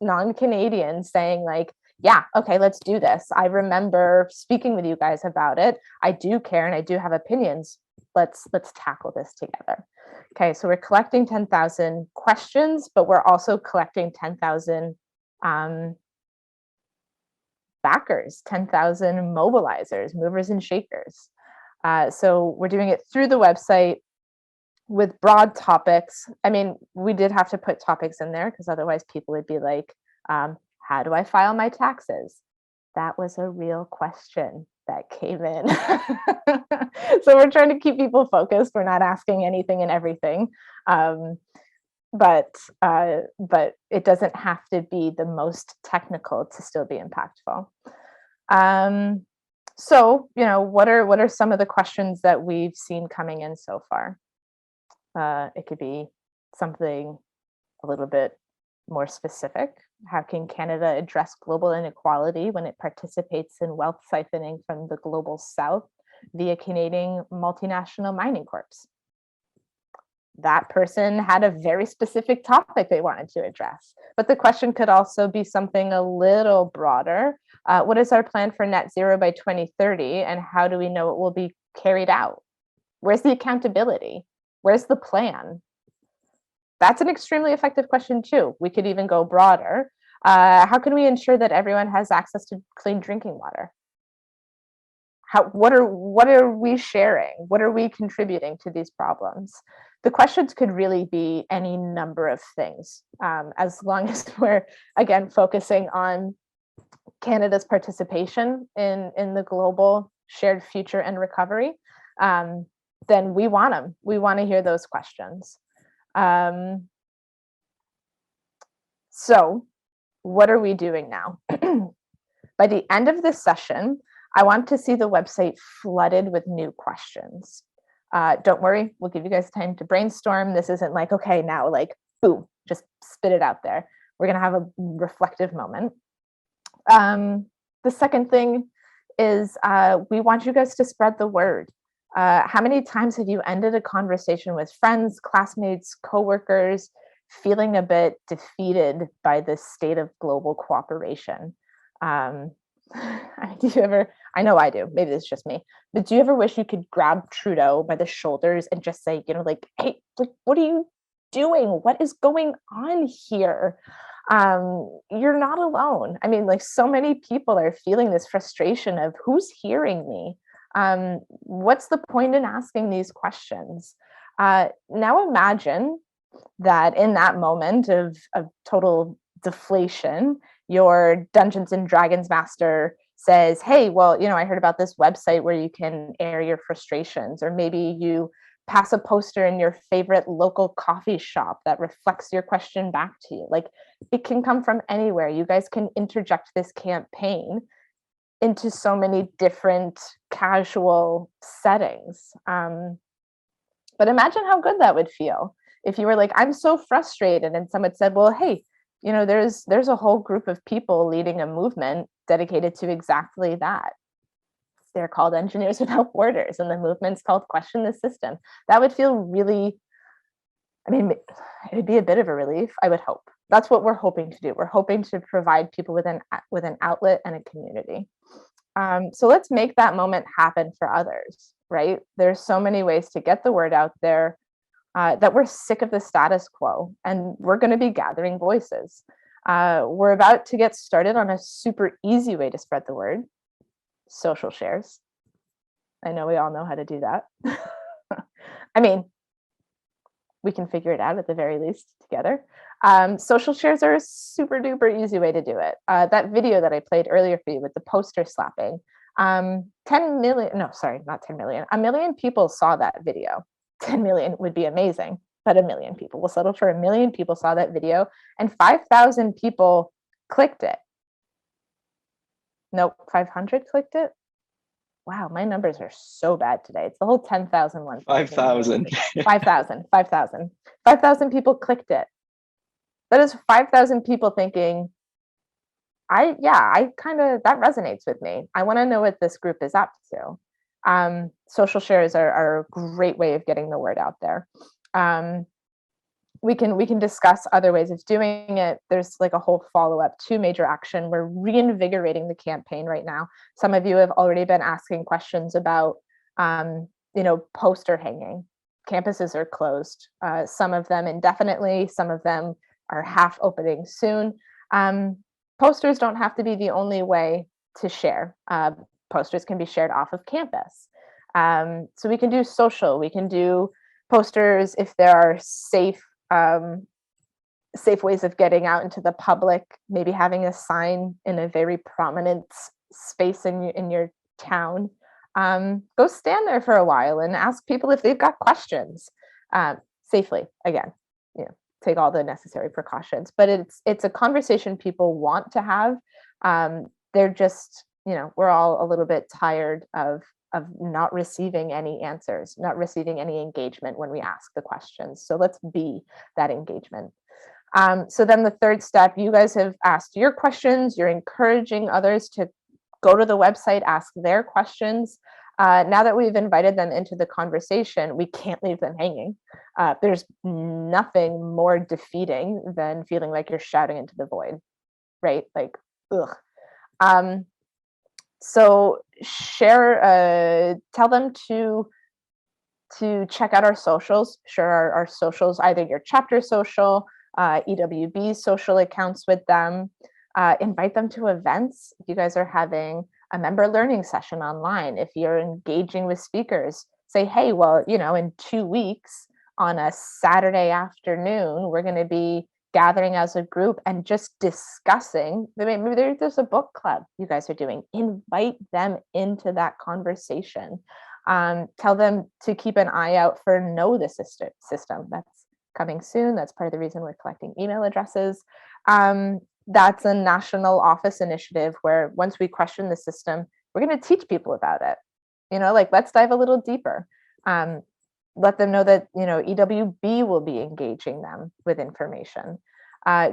non-Canadians saying like, yeah, okay, let's do this. I remember speaking with you guys about it. I do care and I do have opinions. Let's tackle this together. Okay, so we're collecting 10,000 questions, but we're also collecting 10,000 backers, 10,000 mobilizers, movers and shakers. So we're doing it through the website with broad topics. I mean, we did have to put topics in there because otherwise people would be like, how do I file my taxes? That was a real question that came in. So we're trying to keep people focused. We're not asking anything and everything. But it doesn't have to be the most technical to still be impactful. So, you know, what are some of the questions that we've seen coming in so far? It could be something a little bit more specific? How can Canada address global inequality when it participates in wealth siphoning from the global south via Canadian multinational mining corps? That person had a very specific topic they wanted to address. But the question could also be something a little broader. What is our plan for net zero by 2030? And how do we know it will be carried out? Where's the accountability? Where's the plan? That's an extremely effective question too. We could even go broader. How can we ensure that everyone has access to clean drinking water? What are we sharing? What are we contributing to these problems? The questions could really be any number of things, as long as we're, again, focusing on Canada's participation in the global shared future and recovery. Then we want them. We want to hear those questions. So what are we doing now? By the end of this session, I want to see the website flooded with new questions. Don't worry, we'll give you guys time to brainstorm. This isn't like, okay, now like, boom, just spit it out there. We're gonna have a reflective moment. The second thing is we want you guys to spread the word. How many times have you ended a conversation with friends, classmates, coworkers, feeling a bit defeated by this state of global cooperation? Do you ever, I know I do, maybe it's just me, but do you ever wish you could grab Trudeau by the shoulders and just say, like, hey, like, what are you doing? What is going on here? You're not alone. I mean, like, so many people are feeling this frustration of who's hearing me? What's the point in asking these questions? Now imagine that in that moment of total deflation, your Dungeons and Dragons master says, hey, well, I heard about this website where you can air your frustrations, or maybe you pass a poster in your favorite local coffee shop that reflects your question back to you. Like, it can come from anywhere. You guys can interject this campaign into so many different casual settings. But imagine how good that would feel if you were like, I'm so frustrated, and someone said, well, hey, there's a whole group of people leading a movement dedicated to exactly that. They're called Engineers Without Borders, and the movement's called Question the System. That would feel really, it'd be a bit of a relief, I would hope. That's what we're hoping to do. We're hoping to provide people with an outlet and a community. So let's make that moment happen for others, right? There's so many ways to get the word out there. That we're sick of the status quo, and we're going to be gathering voices. We're about to get started on a super easy way to spread the word: social shares. I know we all know how to do that. We can figure it out at the very least together. Social shares are a super duper easy way to do it. That video that I played earlier for you with the poster slapping, 10 million, no, sorry, not 10 million, 1 million people saw that video. 10 million would be amazing, but 1 million people. We'll settle for 1 million people saw that video, and 5,000 people clicked it. Nope, 500 clicked it. Wow, my numbers are so bad today. It's the whole 10,000 one. 5,000. 5,000 people clicked it. That is 5,000 people thinking, that resonates with me. I want to know what this group is up to. Social shares are a great way of getting the word out there. We can discuss other ways of doing it. There's like a whole follow-up to Major Action. We're reinvigorating the campaign right now. Some of you have already been asking questions about, poster hanging. Campuses are closed. Some of them indefinitely. Some of them are half opening soon. Posters don't have to be the only way to share. Posters can be shared off of campus. So we can do social, we can do posters if there are safe ways of getting out into the public, maybe having a sign in a very prominent space in your town. Go stand there for a while and ask people if they've got questions, safely, again, take all the necessary precautions, but it's a conversation people want to have. They're just, we're all a little bit tired of not receiving any answers, not receiving any engagement when we ask the questions. So let's be that engagement. So then the third step, you guys have asked your questions, you're encouraging others to go to the website, ask their questions. Now that we've invited them into the conversation, we can't leave them hanging. There's nothing more defeating than feeling like you're shouting into the void, right? Like, ugh. So share, tell them to check out our socials. Share our socials, either your chapter social, EWB social accounts with them. Invite them to events. If you guys are having a member learning session online, if you're engaging with speakers, say, hey, well, you know, in 2 weeks on a Saturday afternoon, we're going to be gathering as a group and just discussing. Maybe there's a book club you guys are doing. Invite them into that conversation. Tell them to keep an eye out for Know the System. That's coming soon. That's part of the reason we're collecting email addresses. That's a national office initiative where once we question the system, we're going to teach people about it. You know, like, let's dive a little deeper. Let them know that, you know, EWB will be engaging them with information.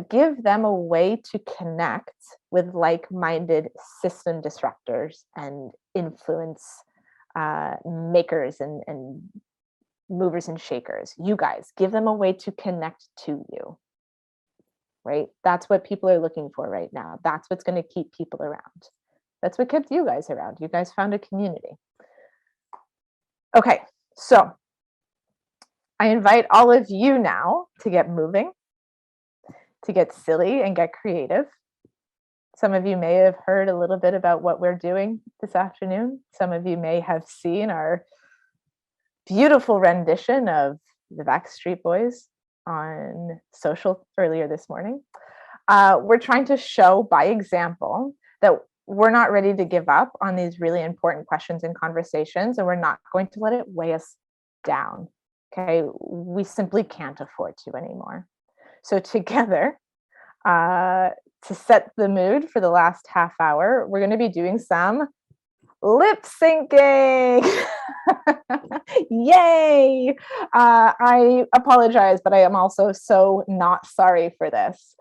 Give them a way to connect with like-minded system disruptors and influence makers and movers and shakers. You guys, give them a way to connect to you, right? That's what people are looking for right now. That's what's going to keep people around. That's what kept you guys around. You guys found a community. Okay, so I invite all of you now to get moving, to get silly and get creative. Some of you may have heard a little bit about what we're doing this afternoon. Some of you may have seen our beautiful rendition of the Backstreet Boys on social earlier this morning. We're trying to show by example that we're not ready to give up on these really important questions and conversations, and we're not going to let it weigh us down. Okay, we simply can't afford to anymore. So together, to set the mood for the last half hour, we're going to be doing some lip syncing. Yay! I apologize, but I am also so not sorry for this.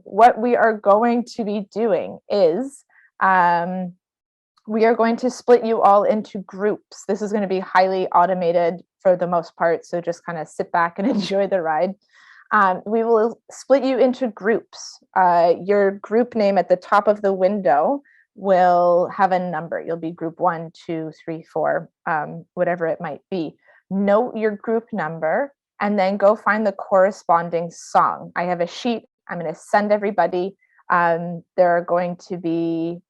What we are going to be doing is we are going to split you all into groups. This is going to be highly automated for the most part, so just kind of sit back and enjoy the ride. We will split you into groups. Your group name at the top of the window will have a number. You'll be group 1, 2, 3, 4, whatever it might be. Note your group number and then go find the corresponding song. I have a sheet I'm going to send everybody. There are going to be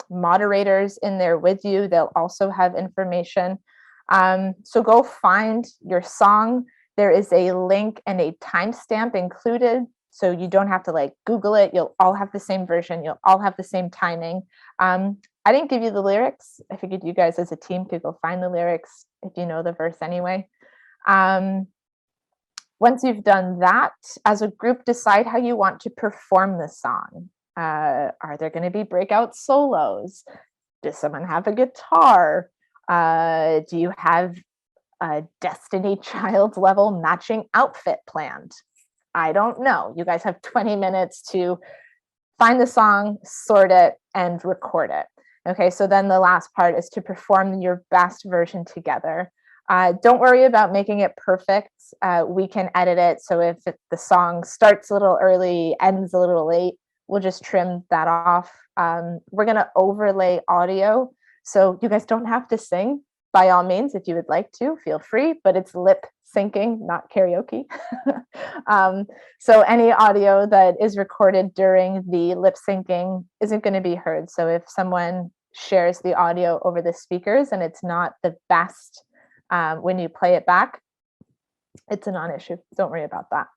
moderators in there with you. They'll also have information. So go find your song. There is a link and a timestamp included, so you don't have to like Google it. You'll all have the same version. You'll all have the same timing. I didn't give you the lyrics. I figured you guys as a team could go find the lyrics if you know the verse anyway. Once you've done that, as a group, decide how you want to perform the song. Are there going to be breakout solos? Does someone have a guitar? Do you have a Destiny Child level matching outfit planned? I don't know. You guys have 20 minutes to find the song, sort it, and record it. Okay, so then the last part is to perform your best version together. Don't worry about making it perfect. We can edit it. So if the song starts a little early, ends a little late, we'll just trim that off. We're going to overlay audio. So you guys don't have to sing. By all means, if you would like to, feel free, but it's lip syncing, not karaoke. So any audio that is recorded during the lip syncing isn't going to be heard. So if someone shares the audio over the speakers and it's not the best when you play it back, it's a non-issue. Don't worry about that.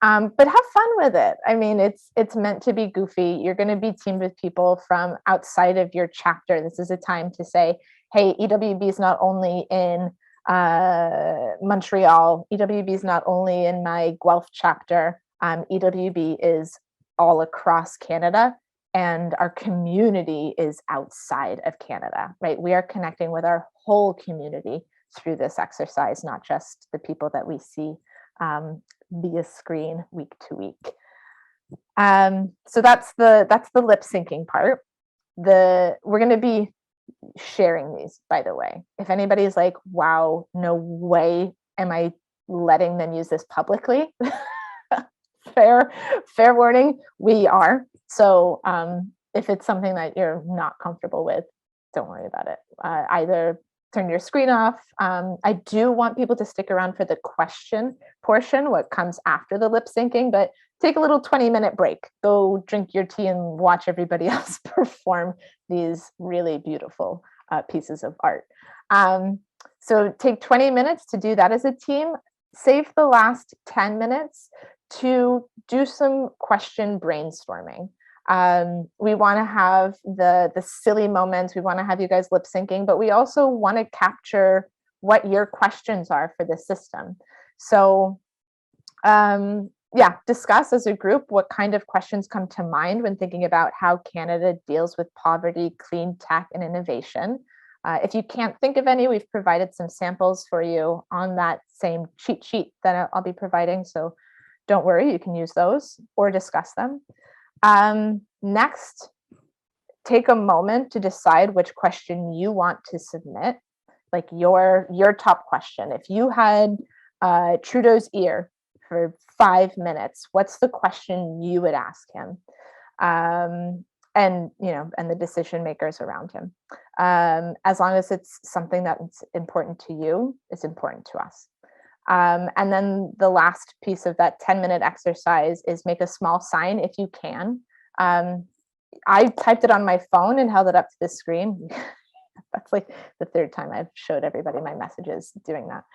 But have fun with it. I mean, it's meant to be goofy. You're going to be teamed with people from outside of your chapter. This is a time to say, hey, EWB is not only in Montreal, EWB is not only in my Guelph chapter, EWB is all across Canada, and our community is outside of Canada, right? We are connecting with our whole community through this exercise, not just the people that we see via screen week to week. So that's the lip syncing part. We're going to be sharing these, by the way. If anybody's like, wow, no way am I letting them use this publicly, fair warning, we are. So if it's something that you're not comfortable with, don't worry about it. Either turn your screen off. I do want people to stick around for the question portion, what comes after the lip syncing, but take a little 20-minute break. Go drink your tea and watch everybody else perform these really beautiful pieces of art. So take 20 minutes to do that as a team. Save the last 10 minutes to do some question brainstorming. We want to have the silly moments. We want to have you guys lip syncing, but we also want to capture what your questions are for the system. So yeah, discuss as a group what kind of questions come to mind when thinking about how Canada deals with poverty, clean tech, and innovation. If you can't think of any, we've provided some samples for you on that same cheat sheet that I'll be providing. So don't worry, you can use those or discuss them. Next, take a moment to decide which question you want to submit, like your top question. If you had Trudeau's ear for 5 minutes, what's the question you would ask him? And the decision makers around him. As long as it's something that's important to you, it's important to us. And then the last piece of that 10-minute exercise is make a small sign if you can. I typed it on my phone and held it up to the screen. That's like the third time I've showed everybody my messages doing that.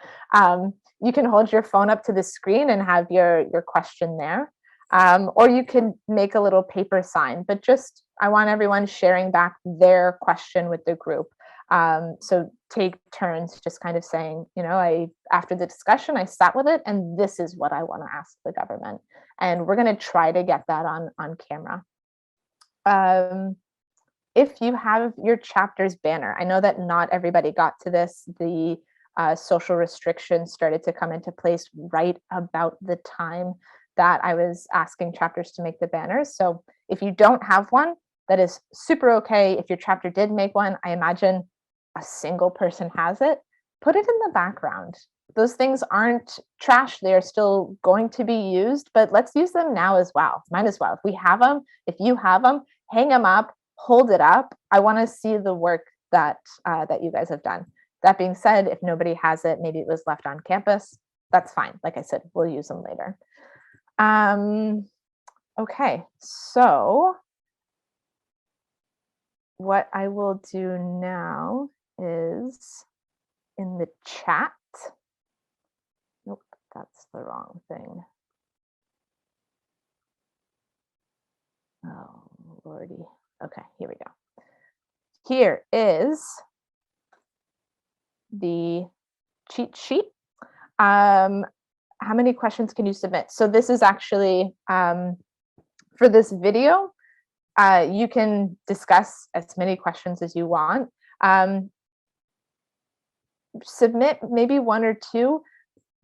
You can hold your phone up to the screen and have your question there. Or you can make a little paper sign, but just, I want everyone sharing back their question with the group. So take turns just kind of saying, after the discussion, I sat with it and this is what I want to ask the government. And we're going to try to get that on camera. If you have your chapter's banner, I know that not everybody got to this. The social restrictions started to come into place right about the time that I was asking chapters to make the banners. So if you don't have one, that is super okay. If your chapter did make one, I imagine a single person has it, put it in the background. Those things aren't trash. They're still going to be used, but let's use them now as well. Might as well. If we have them, if you have them, hang them up, hold it up. I want to see the work that you guys have done. That being said, if nobody has it, maybe it was left on campus, that's fine. Like I said, we'll use them later. Okay, so what I will do now is in the chat. Nope, that's the wrong thing. Oh, Lordy. Okay, here we go. Here is the cheat sheet. How many questions can you submit? So this is actually, for this video, you can discuss as many questions as you want. Submit maybe one or two,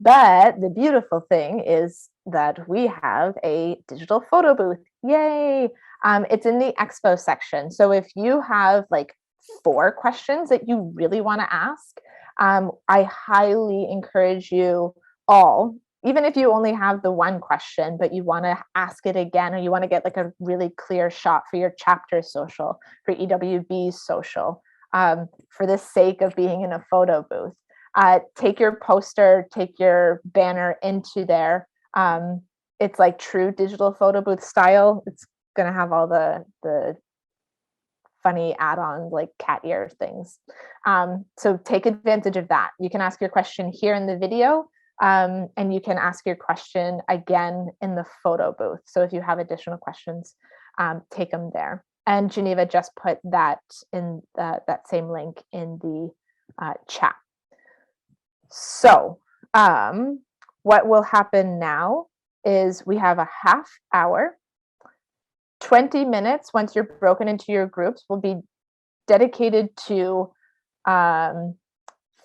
but the beautiful thing is that we have a digital photo booth. Yay! It's in the expo section. So if you have like 4 questions that you really want to ask, I highly encourage you all, even if you only have the one question, but you want to ask it again, or you want to get like a really clear shot for your chapter social, for EWB social, for the sake of being in a photo booth, take your poster, take your banner into there. It's like true digital photo booth style. It's going to have all the funny add-ons like cat ear things. So take advantage of that. You can ask your question here in the video, and you can ask your question again in the photo booth. So if you have additional questions, take them there. And Geneva just put that in that same link in the chat. So what will happen now is we have a half hour. 20 minutes, once you're broken into your groups, will be dedicated to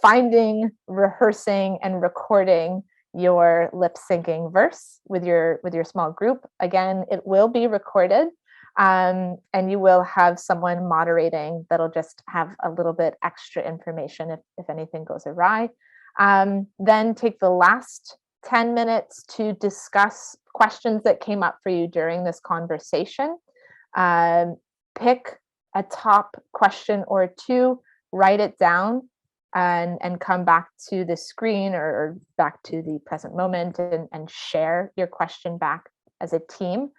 finding, rehearsing, and recording your lip syncing verse with your small group. Again, it will be recorded, and you will have someone moderating that'll just have a little bit extra information if anything goes awry. Then take the last 10 minutes to discuss questions that came up for you during this conversation. Pick a top question or two, write it down, and come back to the screen or back to the present moment and share your question back as a team.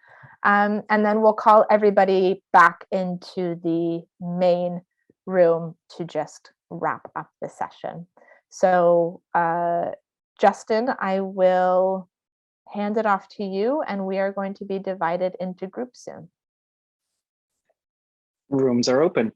And then we'll call everybody back into the main room to just wrap up the session. So Justin, I will hand it off to you, and we are going to be divided into groups soon. Rooms are open.